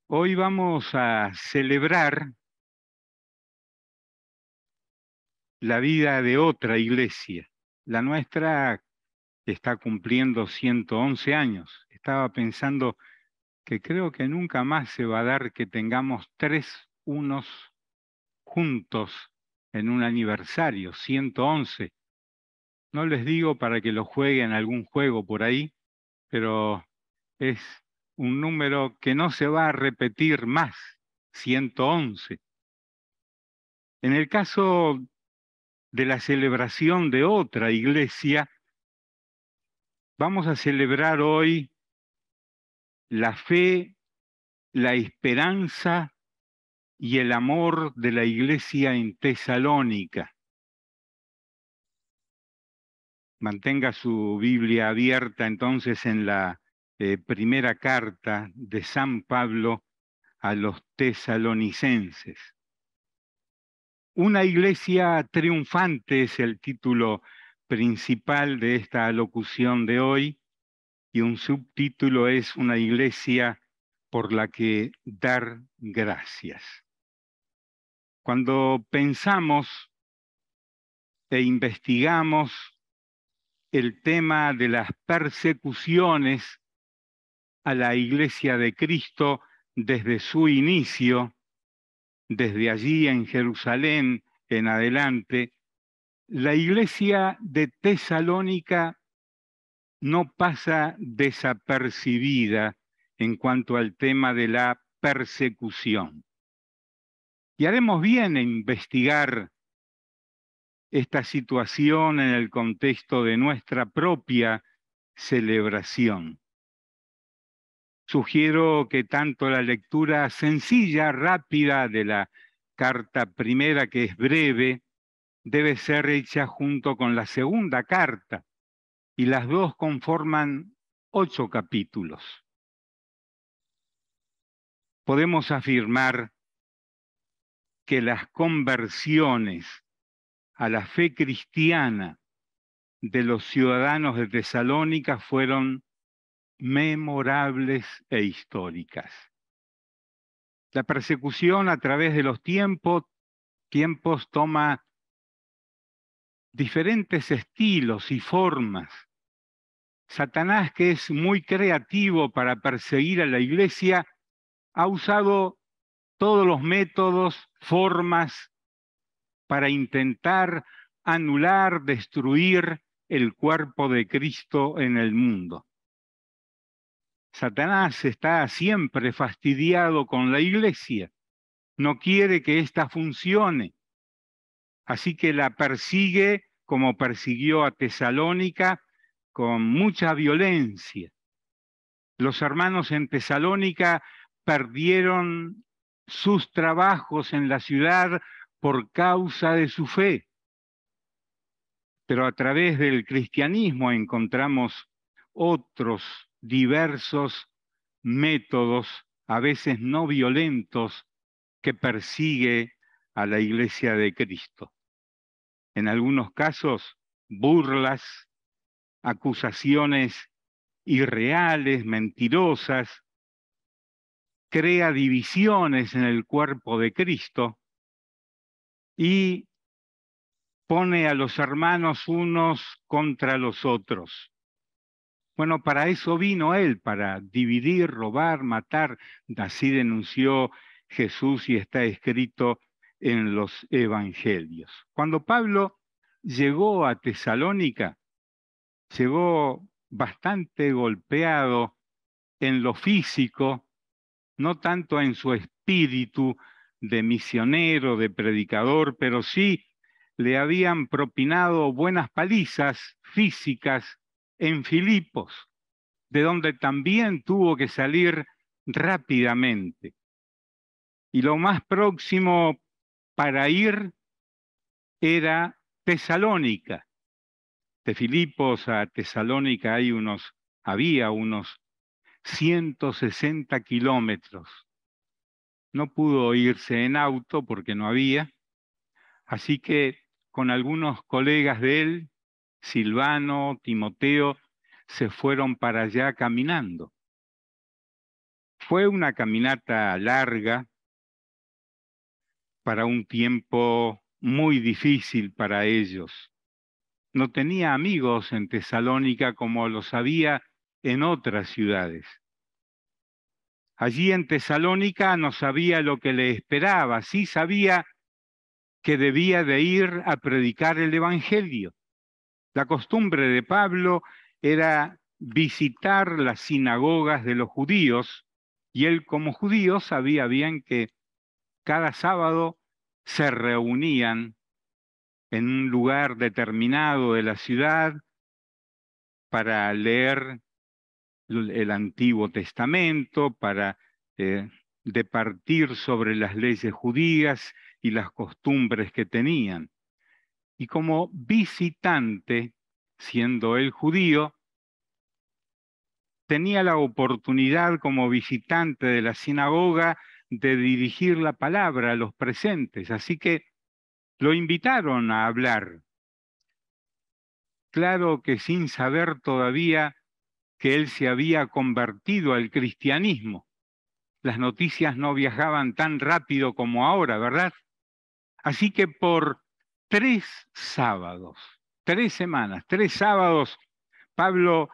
Hoy vamos a celebrar la vida de otra iglesia. La nuestra está cumpliendo 111 años. Estaba pensando que creo que nunca más se va a dar que tengamos tres unos juntos en un aniversario, 111. No les digo para que lo jueguen algún juego por ahí, pero es un número que no se va a repetir más, 111. En el caso de la celebración de otra iglesia, vamos a celebrar hoy la fe, la esperanza y el amor de la iglesia en Tesalónica. Mantenga su Biblia abierta entonces en la primera carta de San Pablo a los tesalonicenses. Una iglesia triunfante es el título principal de esta alocución de hoy, y un subtítulo es una iglesia por la que dar gracias. Cuando pensamos e investigamos el tema de las persecuciones a la iglesia de Cristo desde su inicio, desde allí en Jerusalén en adelante, la iglesia de Tesalónica no pasa desapercibida en cuanto al tema de la persecución. Y haremos bien en investigar esta situación en el contexto de nuestra propia celebración. Sugiero que tanto la lectura sencilla, rápida de la carta primera, que es breve, debe ser hecha junto con la segunda carta, y las dos conforman 8 capítulos. Podemos afirmar que las conversiones a la fe cristiana de los ciudadanos de Tesalónica fueron memorables e históricas. La persecución a través de los tiempos toma diferentes estilos y formas. Satanás, que es muy creativo para perseguir a la iglesia, ha usado todos los métodos, formas para intentar anular, destruir el cuerpo de Cristo en el mundo. Satanás está siempre fastidiado con la iglesia, no quiere que ésta funcione, así que la persigue como persiguió a Tesalónica con mucha violencia. Los hermanos en Tesalónica perdieron sus trabajos en la ciudad por causa de su fe. Pero a través del cristianismo encontramos otros diversos métodos, a veces no violentos, que persigue a la iglesia de Cristo. En algunos casos, burlas, acusaciones irreales, mentirosas, crea divisiones en el cuerpo de Cristo y pone a los hermanos unos contra los otros. Bueno, para eso vino Él, para dividir, robar, matar. Así denunció Jesús y está escrito en los evangelios. Cuando Pablo llegó a Tesalónica, llegó bastante golpeado en lo físico, no tanto en su espíritu de misionero, de predicador, pero sí le habían propinado buenas palizas físicas en Filipos, de donde también tuvo que salir rápidamente. Y lo más próximo para ir era Tesalónica. De Filipos a Tesalónica había unos 160 kilómetros. No pudo irse en auto porque no había, así que con algunos colegas de él, Silvano, Timoteo, se fueron para allá caminando. Fue una caminata larga para un tiempo muy difícil para ellos. No tenía amigos en Tesalónica como los había en otras ciudades. Allí en Tesalónica no sabía lo que le esperaba, sí sabía que debía de ir a predicar el Evangelio. La costumbre de Pablo era visitar las sinagogas de los judíos y él como judío sabía bien que cada sábado se reunían en un lugar determinado de la ciudad para leer el Antiguo Testamento, para departir sobre las leyes judías y las costumbres que tenían. Y como visitante, siendo él judío, tenía la oportunidad como visitante de la sinagoga de dirigir la palabra a los presentes. Así que lo invitaron a hablar. Claro que sin saber todavía que él se había convertido al cristianismo. Las noticias no viajaban tan rápido como ahora, ¿verdad? Así que por 3 sábados, 3 semanas, 3 sábados, Pablo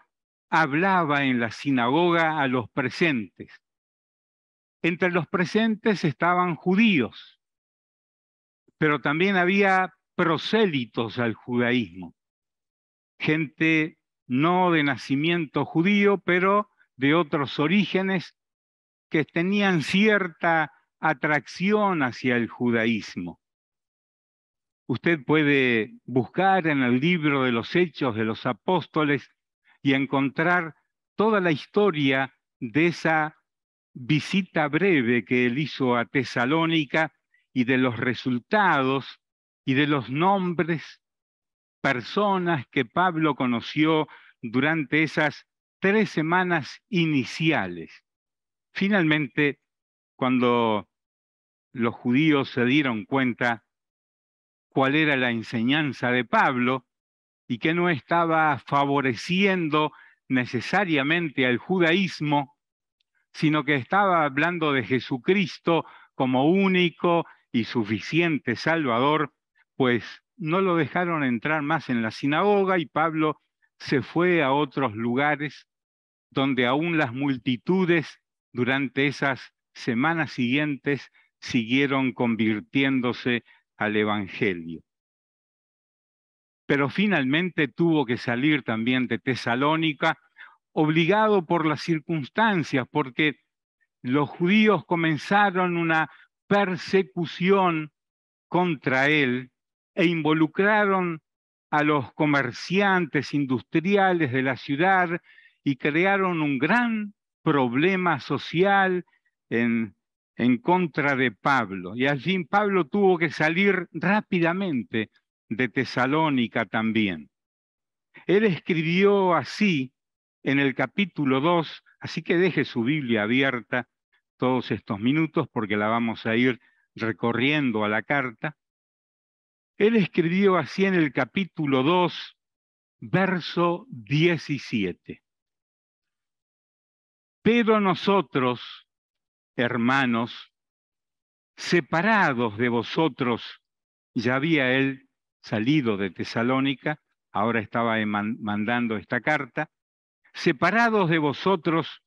hablaba en la sinagoga a los presentes. Entre los presentes estaban judíos, pero también había prosélitos al judaísmo, gente no de nacimiento judío, pero de otros orígenes que tenían cierta atracción hacia el judaísmo. Usted puede buscar en el libro de los Hechos de los Apóstoles y encontrar toda la historia de esa visita breve que él hizo a Tesalónica y de los resultados y de los nombres, personas que Pablo conoció durante esas 3 semanas iniciales. Finalmente, cuando los judíos se dieron cuenta cuál era la enseñanza de Pablo y que no estaba favoreciendo necesariamente al judaísmo, sino que estaba hablando de Jesucristo como único y suficiente Salvador, pues no lo dejaron entrar más en la sinagoga y Pablo se fue a otros lugares donde aún las multitudes durante esas semanas siguientes siguieron convirtiéndose al Evangelio. Pero finalmente tuvo que salir también de Tesalónica, obligado por las circunstancias, porque los judíos comenzaron una persecución contra él e involucraron a los comerciantes industriales de la ciudad y crearon un gran problema social en contra de Pablo. Y al fin Pablo tuvo que salir rápidamente de Tesalónica también. Él escribió así en el capítulo 2, así que deje su Biblia abierta todos estos minutos porque la vamos a ir recorriendo a la carta. Él escribió así en el capítulo 2, verso 17. Pero nosotros, hermanos, separados de vosotros, ya había él salido de Tesalónica, ahora estaba mandando esta carta, separados de vosotros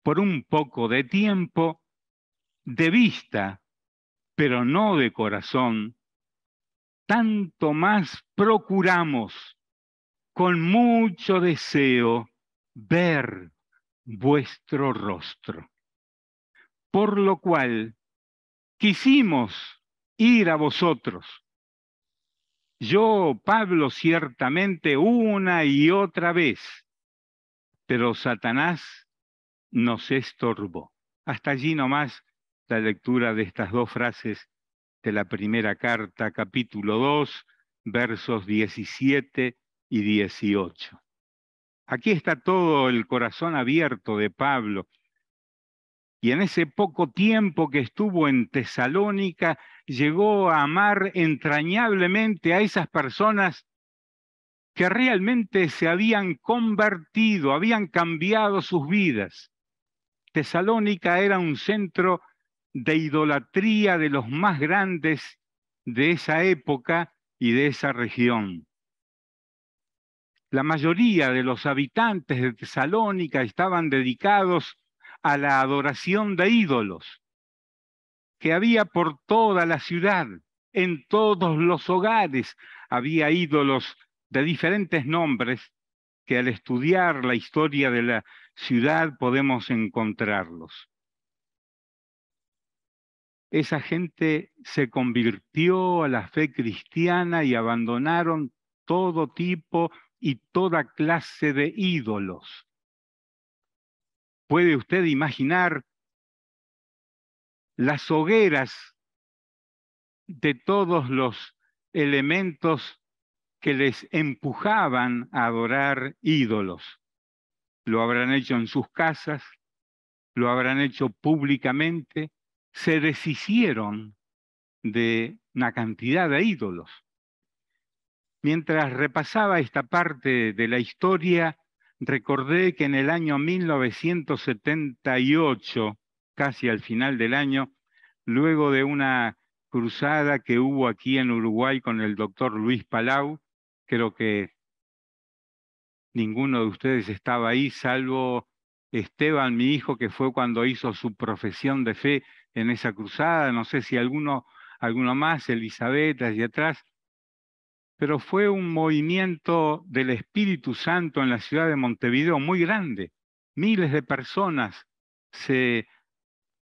por un poco de tiempo, de vista, pero no de corazón, tanto más procuramos con mucho deseo ver vuestro rostro. Por lo cual quisimos ir a vosotros. Yo, Pablo, ciertamente una y otra vez, pero Satanás nos estorbó. Hasta allí nomás la lectura de estas 2 frases de la primera carta, capítulo 2, versos 17 y 18. Aquí está todo el corazón abierto de Pablo. Y en ese poco tiempo que estuvo en Tesalónica, llegó a amar entrañablemente a esas personas que realmente se habían convertido, habían cambiado sus vidas. Tesalónica era un centro de idolatría de los más grandes de esa época y de esa región. La mayoría de los habitantes de Tesalónica estaban dedicados a la adoración de ídolos que había por toda la ciudad. En todos los hogares había ídolos de diferentes nombres que al estudiar la historia de la ciudad podemos encontrarlos. Esa gente se convirtió a la fe cristiana y abandonaron todo tipo y toda clase de ídolos. ¿Puede usted imaginar las hogueras de todos los elementos que les empujaban a adorar ídolos? Lo habrán hecho en sus casas, lo habrán hecho públicamente, se deshicieron de una cantidad de ídolos. Mientras repasaba esta parte de la historia, recordé que en el año 1978, casi al final del año, luego de una cruzada que hubo aquí en Uruguay con el doctor Luis Palau, creo que ninguno de ustedes estaba ahí, salvo Esteban, mi hijo, que fue cuando hizo su profesión de fe en esa cruzada, no sé si alguno más, Elizabeth, allí atrás, pero fue un movimiento del Espíritu Santo en la ciudad de Montevideo muy grande. Miles de personas se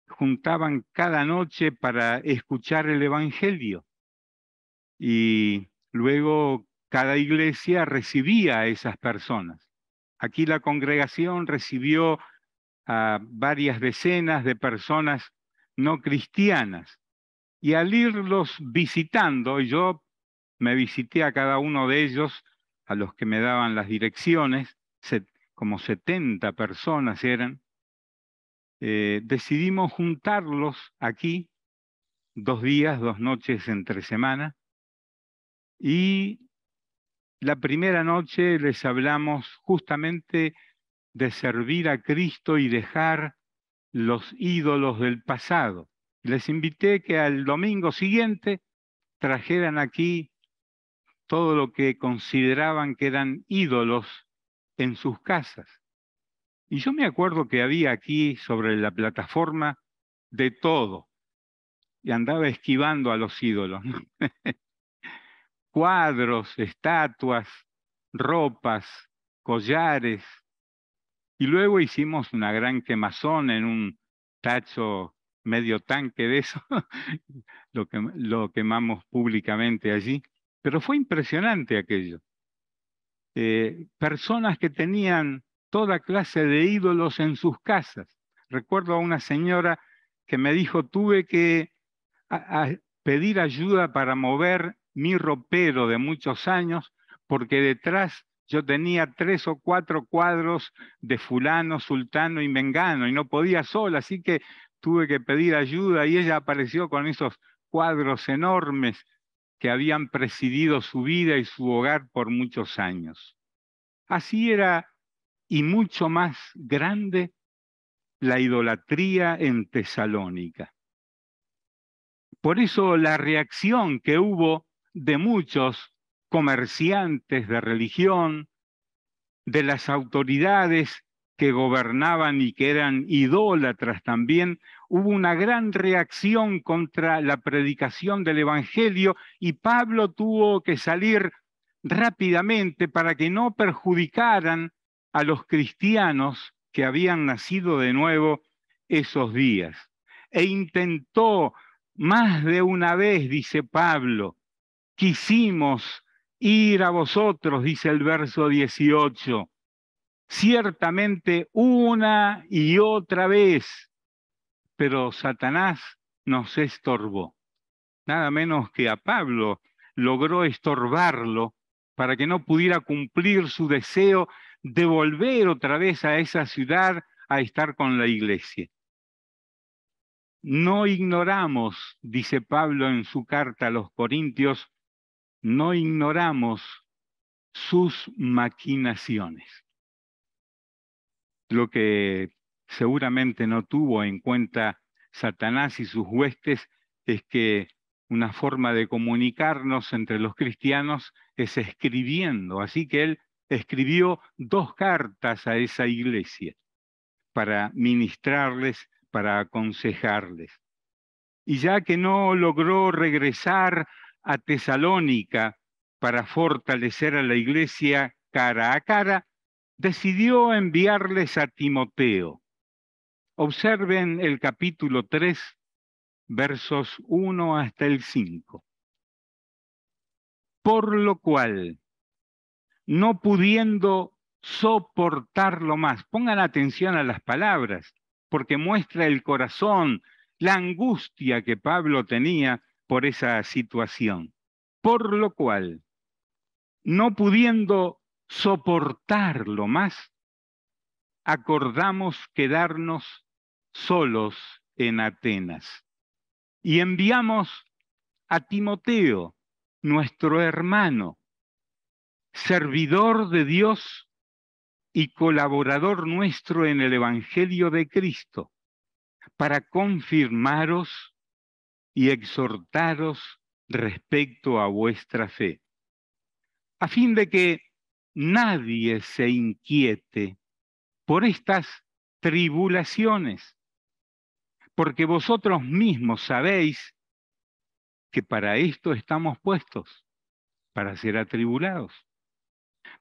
juntaban cada noche para escuchar el Evangelio y luego cada iglesia recibía a esas personas. Aquí la congregación recibió a varias decenas de personas no cristianas y al irlos visitando, yo me visité a cada uno de ellos, a los que me daban las direcciones, como 70 personas eran, decidimos juntarlos aquí 2 días, 2 noches entre semana, y la primera noche les hablamos justamente de servir a Cristo y dejar los ídolos del pasado. Les invité que al domingo siguiente trajeran aquí todo lo que consideraban que eran ídolos en sus casas. Y yo me acuerdo que había aquí sobre la plataforma de todo, y andaba esquivando a los ídolos, ¿no? Cuadros, estatuas, ropas, collares, y luego hicimos una gran quemazón en un tacho medio tanque de eso, lo quemamos públicamente allí, pero fue impresionante aquello. Personas que tenían toda clase de ídolos en sus casas. Recuerdo a una señora que me dijo, tuve que pedir ayuda para mover mi ropero de muchos años, porque detrás yo tenía 3 o 4 cuadros de fulano, sultano y mengano, y no podía sola, así que tuve que pedir ayuda, y ella apareció con esos cuadros enormes que habían presidido su vida y su hogar por muchos años. Así era, y mucho más grande, la idolatría en Tesalónica. Por eso la reacción que hubo de muchos comerciantes de religión, de las autoridades que gobernaban y que eran idólatras también, hubo una gran reacción contra la predicación del Evangelio y Pablo tuvo que salir rápidamente para que no perjudicaran a los cristianos que habían nacido de nuevo esos días. E intentó más de una vez, dice Pablo, quisimos ir a vosotros, dice el verso 18, ciertamente una y otra vez, pero Satanás nos estorbó. Nada menos que a Pablo logró estorbarlo para que no pudiera cumplir su deseo de volver otra vez a esa ciudad a estar con la iglesia. No ignoramos, dice Pablo en su carta a los Corintios, no ignoramos sus maquinaciones. Lo que seguramente no tuvo en cuenta Satanás y sus huestes es que una forma de comunicarnos entre los cristianos es escribiendo. Así que él escribió 2 cartas a esa iglesia para ministrarles, para aconsejarles. Y ya que no logró regresar a Tesalónica para fortalecer a la iglesia cara a cara, decidió enviarles a Timoteo. Observen el capítulo 3, versos 1 hasta el 5. Por lo cual, no pudiendo soportarlo más, pongan atención a las palabras, porque muestra el corazón, la angustia que Pablo tenía por esa situación. Por lo cual, no pudiendo soportarlo más, acordamos quedarnos solos en Atenas y enviamos a Timoteo, nuestro hermano, servidor de Dios y colaborador nuestro en el Evangelio de Cristo, para confirmaros y exhortaros respecto a vuestra fe, a fin de que nadie se inquiete por estas tribulaciones, porque vosotros mismos sabéis que para esto estamos puestos, para ser atribulados.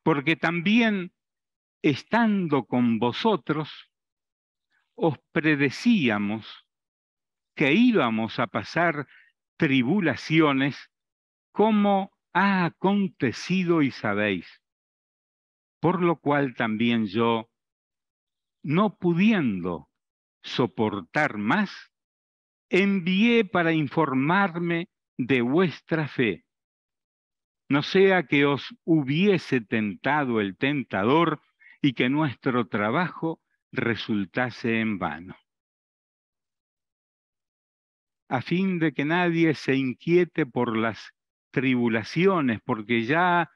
Porque también, estando con vosotros, os predecíamos que íbamos a pasar tribulaciones, como ha acontecido y sabéis. Por lo cual también yo, no pudiendo soportar más, envié para informarme de vuestra fe, no sea que os hubiese tentado el tentador y que nuestro trabajo resultase en vano. A fin de que nadie se inquiete por las tribulaciones, porque ya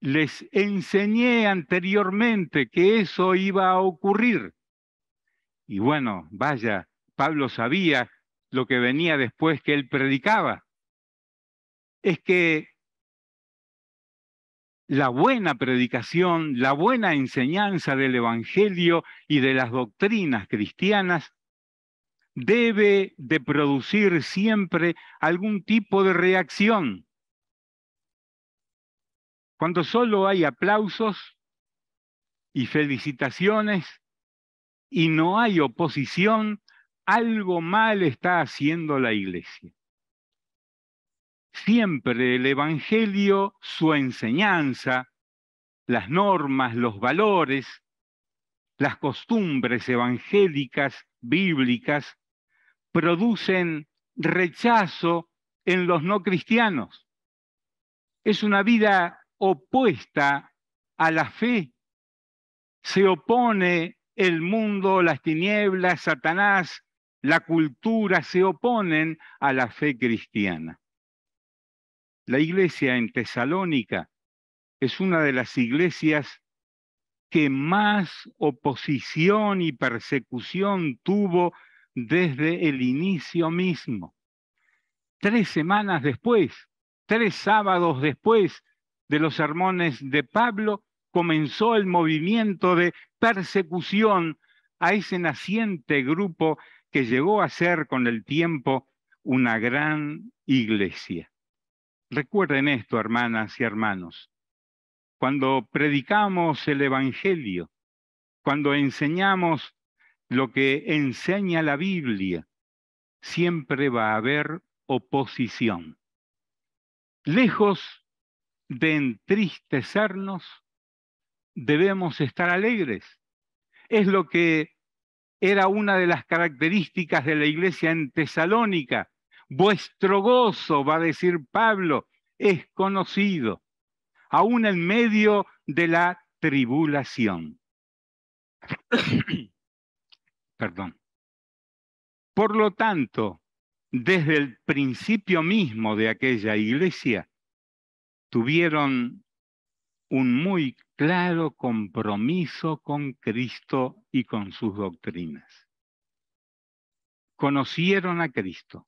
les enseñé anteriormente que eso iba a ocurrir. Y bueno, vaya, Pablo sabía lo que venía después que él predicaba. Es que la buena predicación, la buena enseñanza del Evangelio y de las doctrinas cristianas debe de producir siempre algún tipo de reacción. Cuando solo hay aplausos y felicitaciones y no hay oposición, algo mal está haciendo la iglesia. Siempre el Evangelio, su enseñanza, las normas, los valores, las costumbres evangélicas, bíblicas, producen rechazo en los no cristianos. Es una vida opuesta a la fe. Se opone el mundo, las tinieblas, Satanás, la cultura, se oponen a la fe cristiana. La iglesia en Tesalónica es una de las iglesias que más oposición y persecución tuvo desde el inicio mismo. 3 semanas después, 3 sábados después de los sermones de Pablo, comenzó el movimiento de persecución a ese naciente grupo que llegó a ser con el tiempo una gran iglesia. Recuerden esto, hermanas y hermanos. Cuando predicamos el Evangelio, cuando enseñamos lo que enseña la Biblia, siempre va a haber oposición. Lejos de entristecernos, debemos estar alegres. Es lo que era una de las características de la iglesia en Tesalónica. Vuestro gozo, va a decir Pablo, es conocido, aún en medio de la tribulación. Perdón. Por lo tanto, desde el principio mismo de aquella iglesia, tuvieron un muy claro compromiso con Cristo y con sus doctrinas. Conocieron a Cristo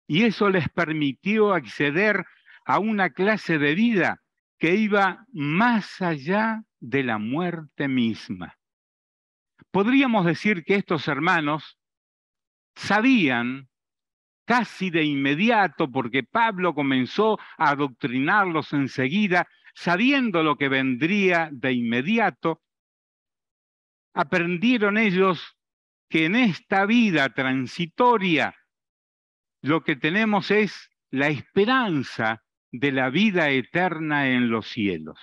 y eso les permitió acceder a una clase de vida que iba más allá de la muerte misma. Podríamos decir que estos hermanos sabían casi de inmediato, porque Pablo comenzó a adoctrinarlos enseguida, sabiendo lo que vendría de inmediato, aprendieron ellos que en esta vida transitoria lo que tenemos es la esperanza de la vida eterna en los cielos.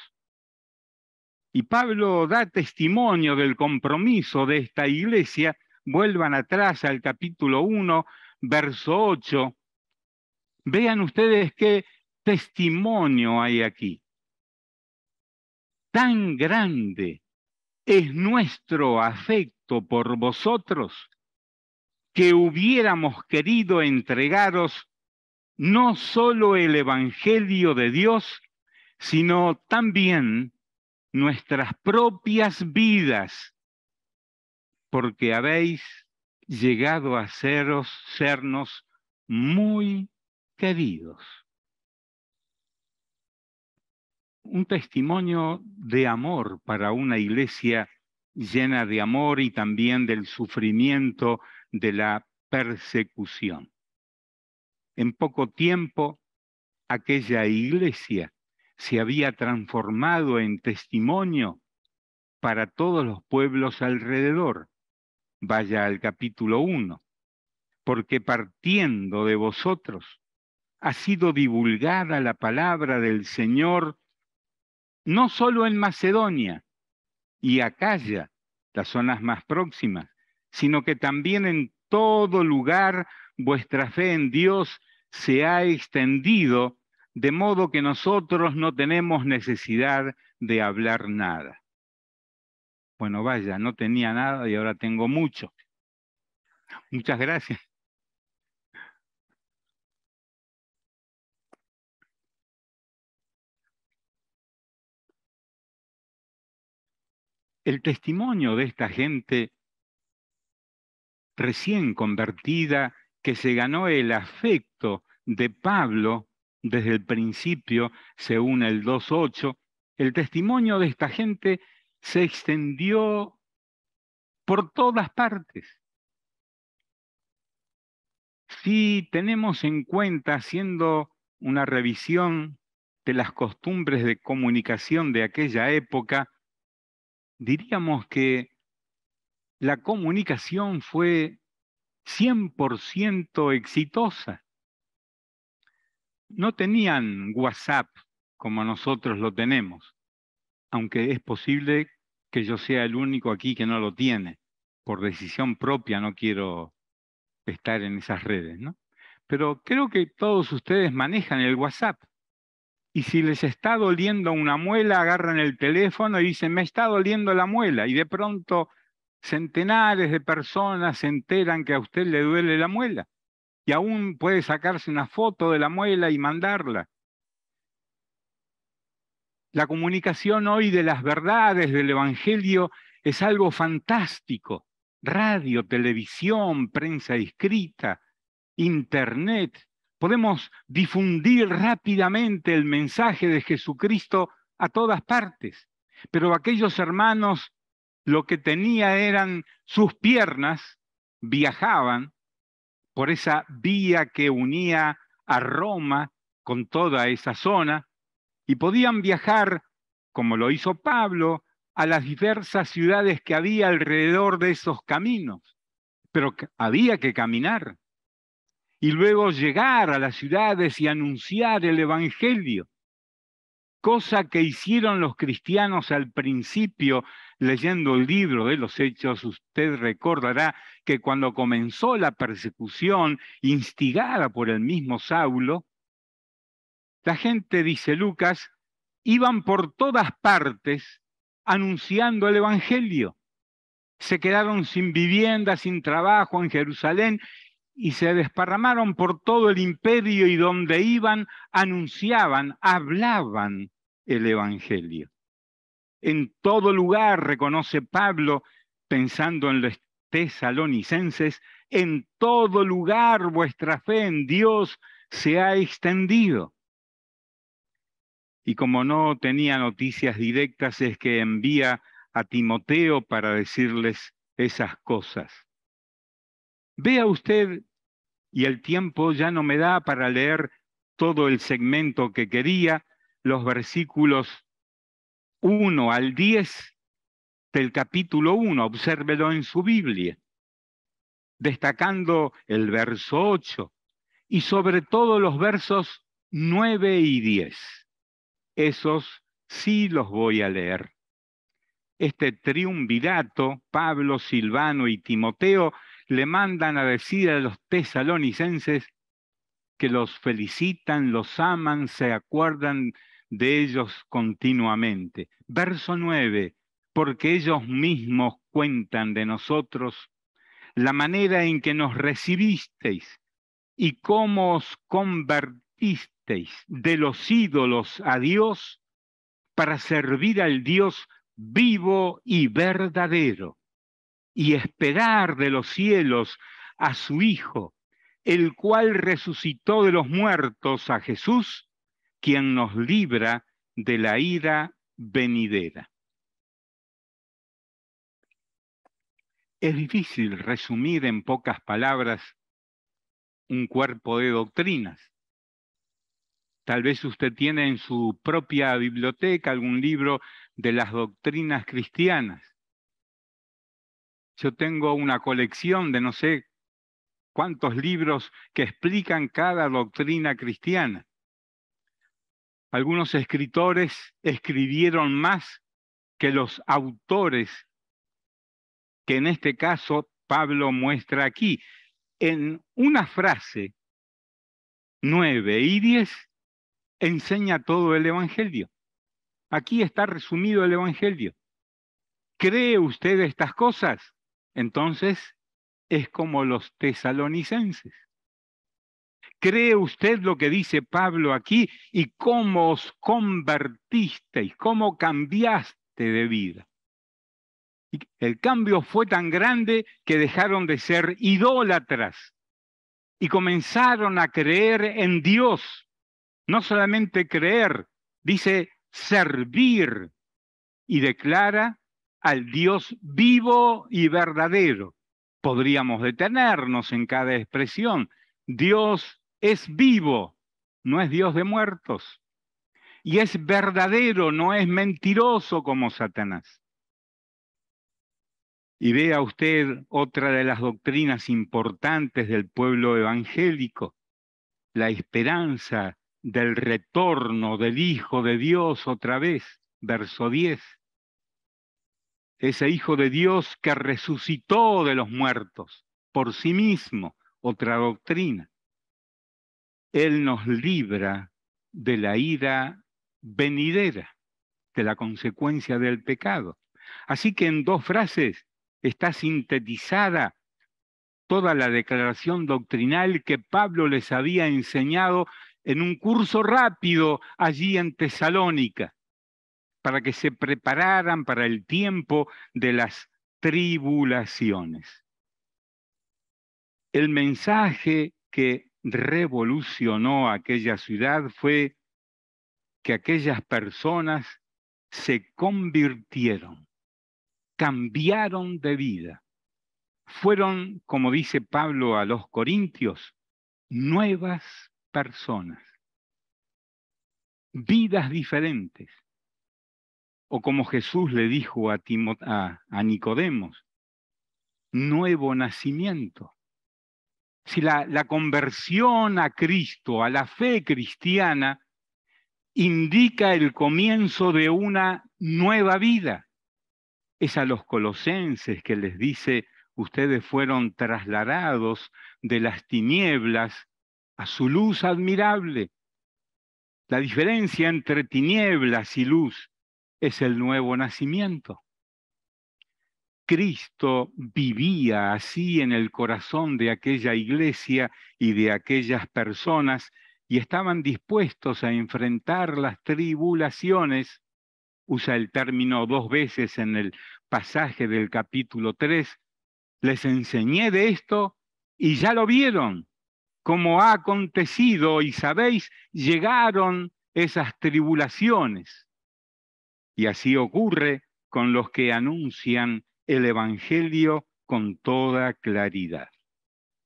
Y Pablo da testimonio del compromiso de esta iglesia. Vuelvan atrás al capítulo 1, verso 8. Vean ustedes qué testimonio hay aquí. Tan grande es nuestro afecto por vosotros que hubiéramos querido entregaros no solo el Evangelio de Dios, sino también nuestras propias vidas, porque habéis llegado a sernos muy queridos. Un testimonio de amor para una iglesia llena de amor y también del sufrimiento de la persecución. En poco tiempo, aquella iglesia se había transformado en testimonio para todos los pueblos alrededor. Vaya al capítulo 1, porque partiendo de vosotros ha sido divulgada la palabra del Señor no solo en Macedonia y Acaya, las zonas más próximas, sino que también en todo lugar vuestra fe en Dios se ha extendido, de modo que nosotros no tenemos necesidad de hablar nada. Bueno, vaya, no tenía nada y ahora tengo mucho. Muchas gracias. El testimonio de esta gente recién convertida que se ganó el afecto de Pablo desde el principio, según el 2.8, el testimonio de esta gente se extendió por todas partes. Si tenemos en cuenta, haciendo una revisión de las costumbres de comunicación de aquella época, diríamos que la comunicación fue 100% exitosa. No tenían WhatsApp como nosotros lo tenemos, aunque es posible que yo sea el único aquí que no lo tiene. Por decisión propia no quiero estar en esas redes, ¿no? Pero creo que todos ustedes manejan el WhatsApp. Y si les está doliendo una muela, agarran el teléfono y dicen, me está doliendo la muela. Y de pronto centenares de personas se enteran que a usted le duele la muela. Y aún puede sacarse una foto de la muela y mandarla. La comunicación hoy de las verdades del Evangelio es algo fantástico. Radio, televisión, prensa escrita, Internet. Podemos difundir rápidamente el mensaje de Jesucristo a todas partes. Pero aquellos hermanos lo que tenían eran sus piernas, viajaban por esa vía que unía a Roma con toda esa zona, y podían viajar, como lo hizo Pablo, a las diversas ciudades que había alrededor de esos caminos. Pero había que caminar y luego llegar a las ciudades y anunciar el Evangelio, cosa que hicieron los cristianos al principio. Leyendo el libro de los Hechos, usted recordará que cuando comenzó la persecución instigada por el mismo Saulo, la gente, dice Lucas, iban por todas partes anunciando el Evangelio. Se quedaron sin vivienda, sin trabajo en Jerusalén y se desparramaron por todo el imperio, y donde iban anunciaban, hablaban el Evangelio. En todo lugar, reconoce Pablo, pensando en los tesalonicenses, en todo lugar vuestra fe en Dios se ha extendido. Y como no tenía noticias directas, es que envía a Timoteo para decirles esas cosas. Vea usted, y el tiempo ya no me da para leer todo el segmento que quería, los versículos 1 al 10 del capítulo 1, obsérvelo en su Biblia, destacando el verso 8 y sobre todo los versos 9 y 10. Esos sí los voy a leer. Este triunvirato, Pablo, Silvano y Timoteo, le mandan a decir a los tesalonicenses que los felicitan, los aman, se acuerdan de ellos continuamente. Verso 9, porque ellos mismos cuentan de nosotros la manera en que nos recibisteis y cómo os convertisteis de los ídolos a Dios para servir al Dios vivo y verdadero y esperar de los cielos a su Hijo, el cual resucitó de los muertos, a Jesús, quien nos libra de la ira venidera. Es difícil resumir en pocas palabras un cuerpo de doctrinas. Tal vez usted tiene en su propia biblioteca algún libro de las doctrinas cristianas. Yo tengo una colección de no sé cuántos libros que explican cada doctrina cristiana. Algunos escritores escribieron más que los autores que en este caso Pablo muestra aquí. En una frase, 9 y 10, enseña todo el Evangelio. Aquí está resumido el Evangelio. ¿Cree usted estas cosas? Entonces es como los tesalonicenses. ¿Cree usted lo que dice Pablo aquí y cómo os convertisteis, cómo cambiaste de vida? Y el cambio fue tan grande que dejaron de ser idólatras y comenzaron a creer en Dios. No solamente creer, dice servir y declara al Dios vivo y verdadero. Podríamos detenernos en cada expresión. Dios es vivo, no es Dios de muertos. Y es verdadero, no es mentiroso como Satanás. Y vea usted otra de las doctrinas importantes del pueblo evangélico, la esperanza del retorno del Hijo de Dios otra vez, verso 10. Ese Hijo de Dios que resucitó de los muertos por sí mismo, otra doctrina. Él nos libra de la ira venidera, de la consecuencia del pecado. Así que en dos frases está sintetizada toda la declaración doctrinal que Pablo les había enseñado en un curso rápido allí en Tesalónica, para que se prepararan para el tiempo de las tribulaciones. El mensaje que revolucionó aquella ciudad fue que aquellas personas se convirtieron, cambiaron de vida. Fueron, como dice Pablo a los Corintios, nuevas personas, vidas diferentes. O como Jesús le dijo a Nicodemos, nuevo nacimiento. Si la conversión a Cristo, a la fe cristiana, indica el comienzo de una nueva vida. Es a los colosenses que les dice, ustedes fueron trasladados de las tinieblas a su luz admirable. La diferencia entre tinieblas y luz es el nuevo nacimiento. Cristo vivía así en el corazón de aquella iglesia y de aquellas personas y estaban dispuestos a enfrentar las tribulaciones usa el término 2 veces en el pasaje del capítulo 3. Les enseñé de esto y ya lo vieron, como ha acontecido, y sabéis, llegaron esas tribulaciones. Y así ocurre con los que anuncian el Evangelio con toda claridad.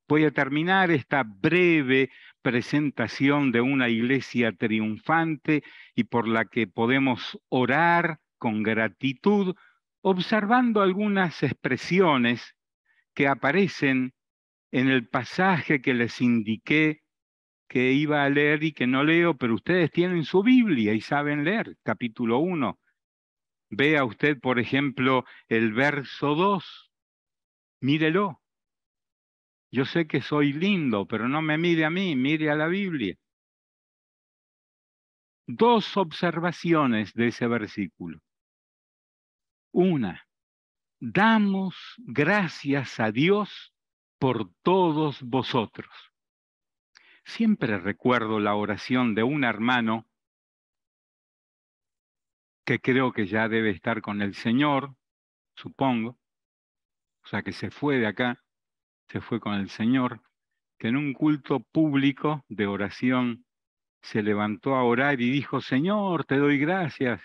Voy a terminar esta breve presentación de una iglesia triunfante y por la que podemos orar con gratitud, observando algunas expresiones que aparecen en el pasaje que les indiqué que iba a leer y que no leo, pero ustedes tienen su Biblia y saben leer, capítulo 1. Vea usted, por ejemplo, el verso 2. Mírelo. Yo sé que soy lindo, pero no me mire a mí, mire a la Biblia. 2 observaciones de ese versículo. Una, damos gracias a Dios por todos vosotros. Siempre recuerdo la oración de un hermano que creo que ya debe estar con el Señor, supongo, o sea que se fue de acá, se fue con el Señor, que en un culto público de oración se levantó a orar y dijo: Señor, te doy gracias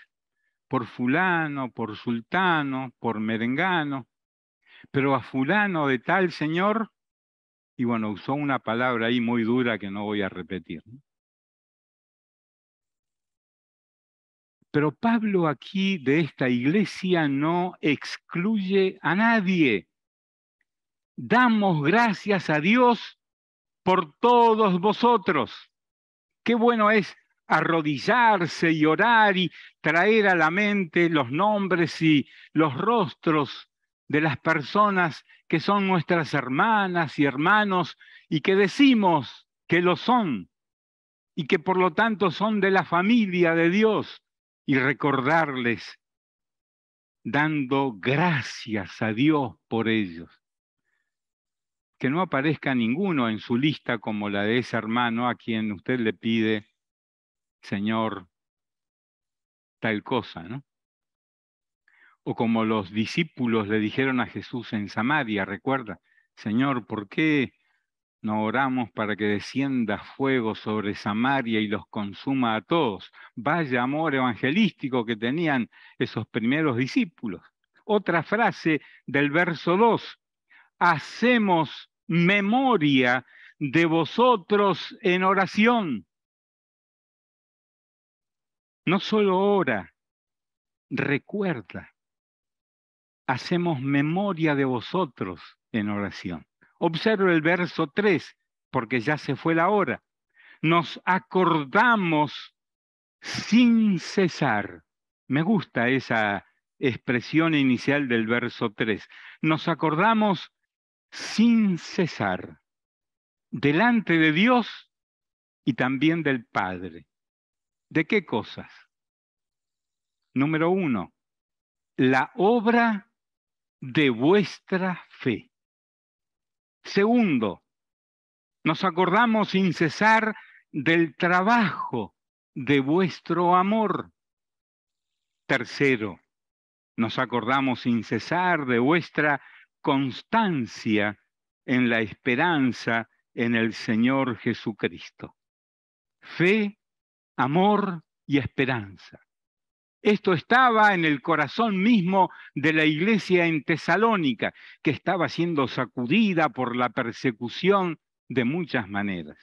por fulano, por sultano, por merengano, pero a fulano de tal, Señor, y bueno, usó una palabra ahí muy dura que no voy a repetir. Pero Pablo aquí de esta iglesia no excluye a nadie. Damos gracias a Dios por todos vosotros. Qué bueno es arrodillarse y orar y traer a la mente los nombres y los rostros de las personas que son nuestras hermanas y hermanos y que decimos que lo son y que por lo tanto son de la familia de Dios, y recordarles dando gracias a Dios por ellos. Que no aparezca ninguno en su lista como la de ese hermano a quien usted le pide: Señor, tal cosa, ¿no? O como los discípulos le dijeron a Jesús en Samaria, recuerda: Señor, ¿por qué no oramos para que descienda fuego sobre Samaria y los consuma a todos? Vaya amor evangelístico que tenían esos primeros discípulos. Otra frase del verso 2, hacemos memoria de vosotros en oración. No solo ora, recuerda. Hacemos memoria de vosotros en oración. Observe el verso 3, porque ya se fue la hora. Nos acordamos sin cesar. Me gusta esa expresión inicial del verso 3. Nos acordamos sin cesar, delante de Dios y también del Padre. ¿De qué cosas? Número 1, la obra de vuestra fe. Segundo, nos acordamos sin cesar del trabajo de vuestro amor. Tercero, nos acordamos sin cesar de vuestra constancia en la esperanza en el Señor Jesucristo. Fe, amor y esperanza. Esto estaba en el corazón mismo de la iglesia en Tesalónica, que estaba siendo sacudida por la persecución de muchas maneras.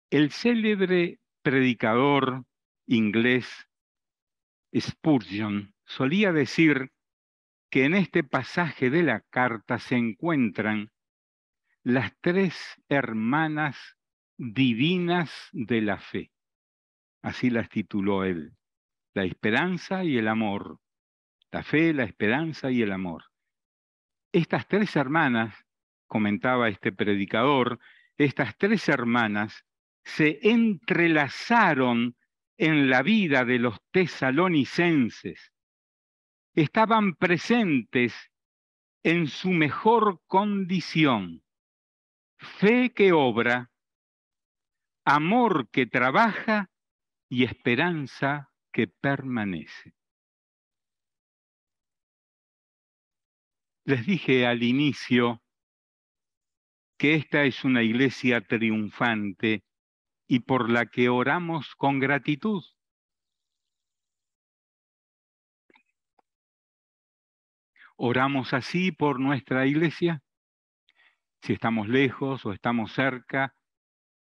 El célebre predicador inglés Spurgeon solía decir que en este pasaje de la carta se encuentran las 3 hermanas divinas de la fe. Así las tituló él: la esperanza y el amor. La fe, la esperanza y el amor. Estas 3 hermanas, comentaba este predicador, estas 3 hermanas se entrelazaron en la vida de los tesalonicenses. Estaban presentes en su mejor condición. Fe que obra, amor que trabaja y esperanza que permanece. Les dije al inicio que esta es una iglesia triunfante y por la que oramos con gratitud. Oramos así por nuestra iglesia. Si estamos lejos o estamos cerca,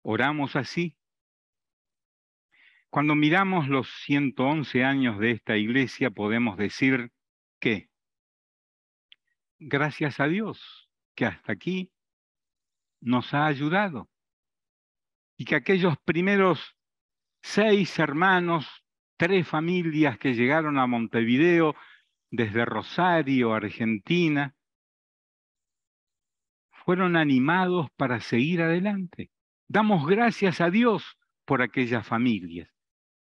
oramos así. Cuando miramos los 111 años de esta iglesia, podemos decir que, gracias a Dios, que hasta aquí nos ha ayudado y que aquellos primeros 6 hermanos, 3 familias que llegaron a Montevideo desde Rosario, Argentina, fueron animados para seguir adelante. Damos gracias a Dios por aquellas familias.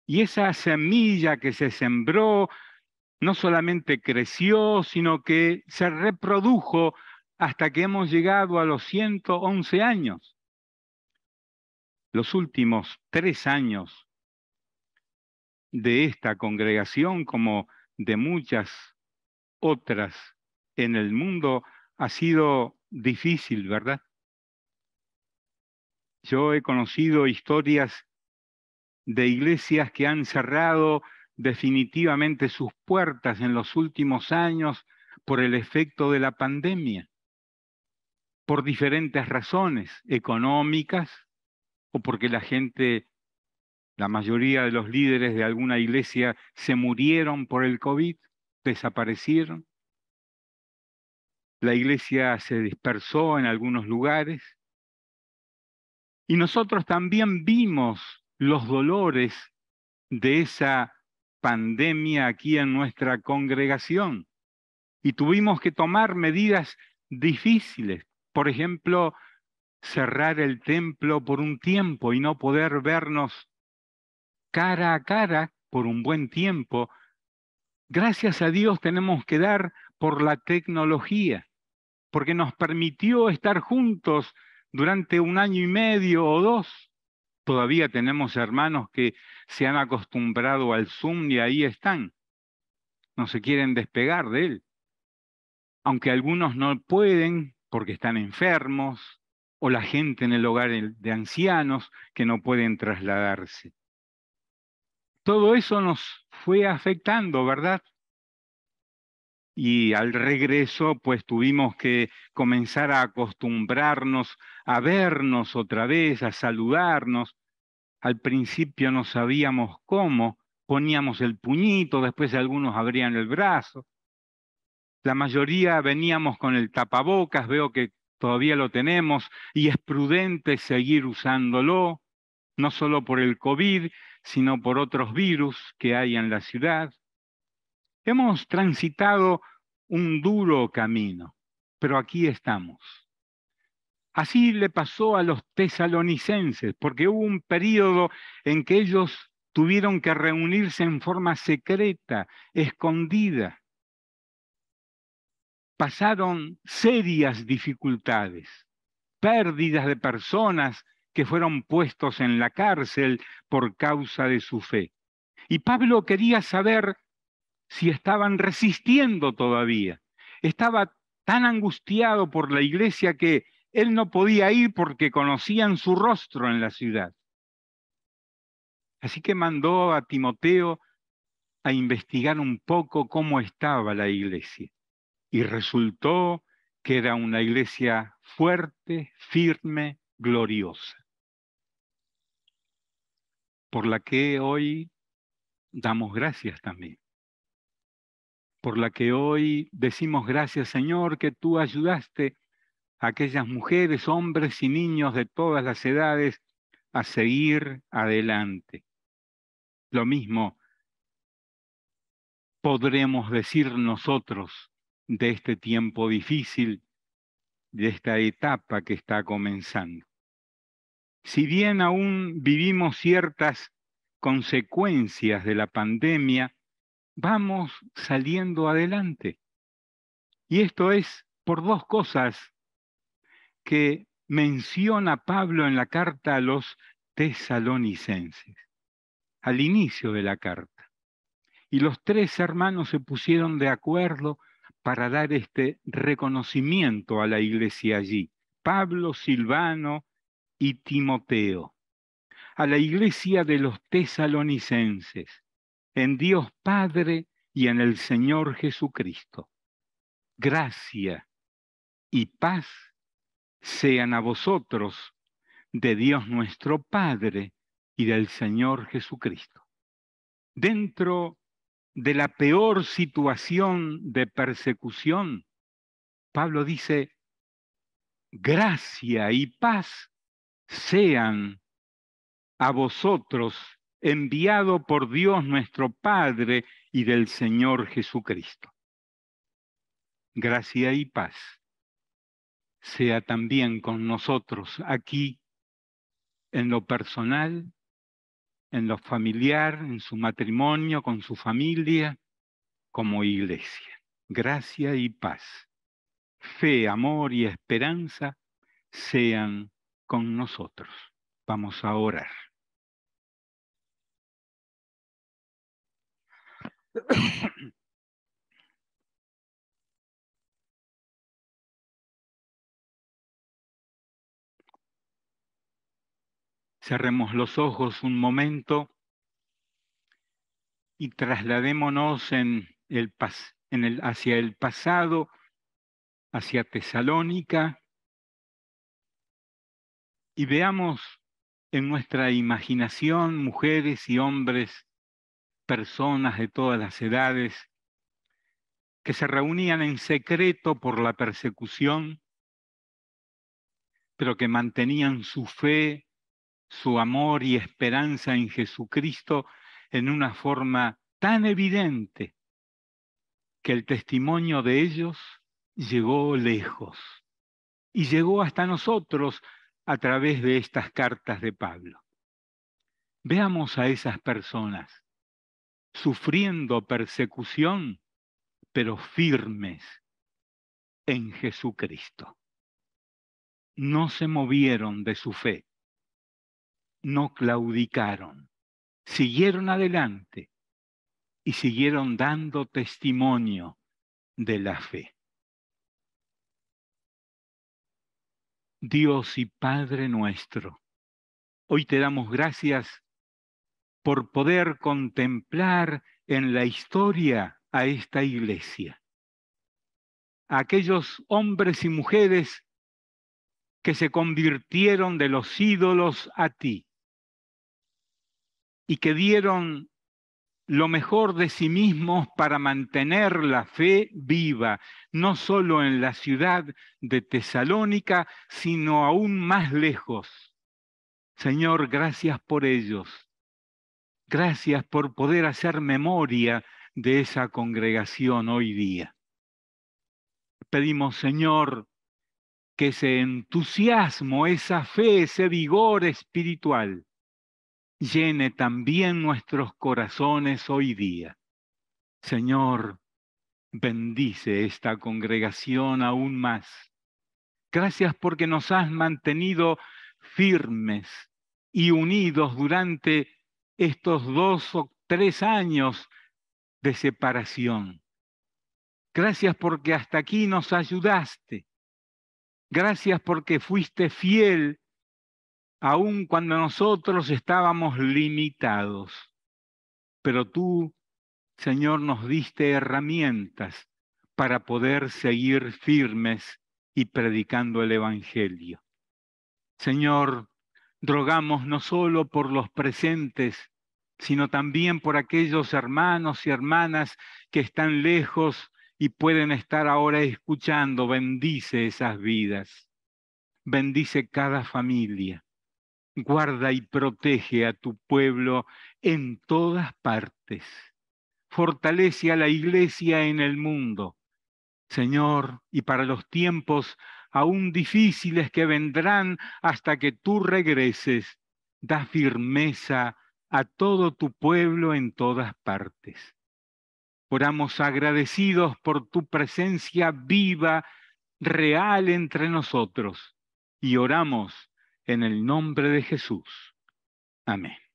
Y esa semilla que se sembró no solamente creció, sino que se reprodujo hasta que hemos llegado a los 111 años. Los últimos 3 años de esta congregación, como de muchas otras en el mundo, ha sido difícil, ¿verdad? Yo he conocido historias de iglesias que han cerrado definitivamente sus puertas en los últimos años por el efecto de la pandemia, por diferentes razones económicas o porque la gente, la mayoría de los líderes de alguna iglesia se murieron por el COVID, desaparecieron. La iglesia se dispersó en algunos lugares y nosotros también vimos los dolores de esa pandemia aquí en nuestra congregación y tuvimos que tomar medidas difíciles. Por ejemplo, cerrar el templo por un tiempo y no poder vernos cara a cara por un buen tiempo. Gracias a Dios tenemos que dar por la tecnología, porque nos permitió estar juntos durante 1 año y medio o 2. Todavía tenemos hermanos que se han acostumbrado al Zoom y ahí están. No se quieren despegar de él. Aunque algunos no pueden porque están enfermos, o la gente en el hogar de ancianos que no pueden trasladarse. Todo eso nos fue afectando, ¿verdad? Y al regreso, pues tuvimos que comenzar a acostumbrarnos a vernos otra vez, a saludarnos. Al principio no sabíamos cómo, poníamos el puñito, después algunos abrían el brazo. La mayoría veníamos con el tapabocas, veo que todavía lo tenemos y es prudente seguir usándolo, no solo por el COVID, sino por otros virus que hay en la ciudad. Hemos transitado un duro camino, pero aquí estamos. Así le pasó a los tesalonicenses, porque hubo un período en que ellos tuvieron que reunirse en forma secreta, escondida. Pasaron serias dificultades, pérdidas de personas que fueron puestos en la cárcel por causa de su fe. Y Pablo quería saber si estaban resistiendo todavía. Estaba tan angustiado por la iglesia que él no podía ir porque conocían su rostro en la ciudad. Así que mandó a Timoteo a investigar un poco cómo estaba la iglesia. Y resultó que era una iglesia fuerte, firme, gloriosa, por la que hoy damos gracias también, por la que hoy decimos gracias, Señor, que tú ayudaste a aquellas mujeres, hombres y niños de todas las edades a seguir adelante. Lo mismo podremos decir nosotros de este tiempo difícil, de esta etapa que está comenzando. Si bien aún vivimos ciertas consecuencias de la pandemia, vamos saliendo adelante. Y esto es por 2 cosas que menciona Pablo en la carta a los tesalonicenses, al inicio de la carta. Y los tres hermanos se pusieron de acuerdo para dar este reconocimiento a la iglesia allí. Pablo, Silvano y Timoteo. A la iglesia de los tesalonicenses, en Dios Padre y en el Señor Jesucristo. Gracia y paz sean a vosotros de Dios nuestro Padre y del Señor Jesucristo. Dentro de la peor situación de persecución, Pablo dice, gracia y paz sean a vosotros, enviado por Dios nuestro Padre y del Señor Jesucristo. Gracia y paz sea también con nosotros aquí, en lo personal, en lo familiar, en su matrimonio, con su familia, como iglesia. Gracia y paz, fe, amor y esperanza sean con nosotros. Vamos a orar. Cerremos los ojos un momento y trasladémonos hacia el pasado, hacia Tesalónica, y veamos en nuestra imaginación mujeres y hombres, personas de todas las edades, que se reunían en secreto por la persecución, pero que mantenían su fe, su amor y esperanza en Jesucristo en una forma tan evidente que el testimonio de ellos llegó lejos y llegó hasta nosotros a través de estas cartas de Pablo. Veamos a esas personas sufriendo persecución, pero firmes en Jesucristo. No se movieron de su fe, no claudicaron, siguieron adelante y siguieron dando testimonio de la fe. Dios y Padre nuestro, hoy te damos gracias por poder contemplar en la historia a esta iglesia, a aquellos hombres y mujeres que se convirtieron de los ídolos a ti y que dieron lo mejor de sí mismos para mantener la fe viva, no solo en la ciudad de Tesalónica, sino aún más lejos. Señor, gracias por ellos. Gracias por poder hacer memoria de esa congregación hoy día. Pedimos, Señor, que ese entusiasmo, esa fe, ese vigor espiritual llene también nuestros corazones hoy día. Señor, bendice esta congregación aún más. Gracias porque nos has mantenido firmes y unidos durante estos 2 o 3 años de separación. Gracias porque hasta aquí nos ayudaste. Gracias porque fuiste fiel aun cuando nosotros estábamos limitados. Pero tú, Señor, nos diste herramientas para poder seguir firmes y predicando el Evangelio. Señor, rogamos no solo por los presentes, sino también por aquellos hermanos y hermanas que están lejos y pueden estar ahora escuchando. Bendice esas vidas. Bendice cada familia. Guarda y protege a tu pueblo en todas partes. Fortalece a la iglesia en el mundo, Señor, y para los tiempos aún difíciles que vendrán hasta que tú regreses, da firmeza a todo tu pueblo en todas partes. Oramos agradecidos por tu presencia viva, real entre nosotros, y oramos en el nombre de Jesús. Amén.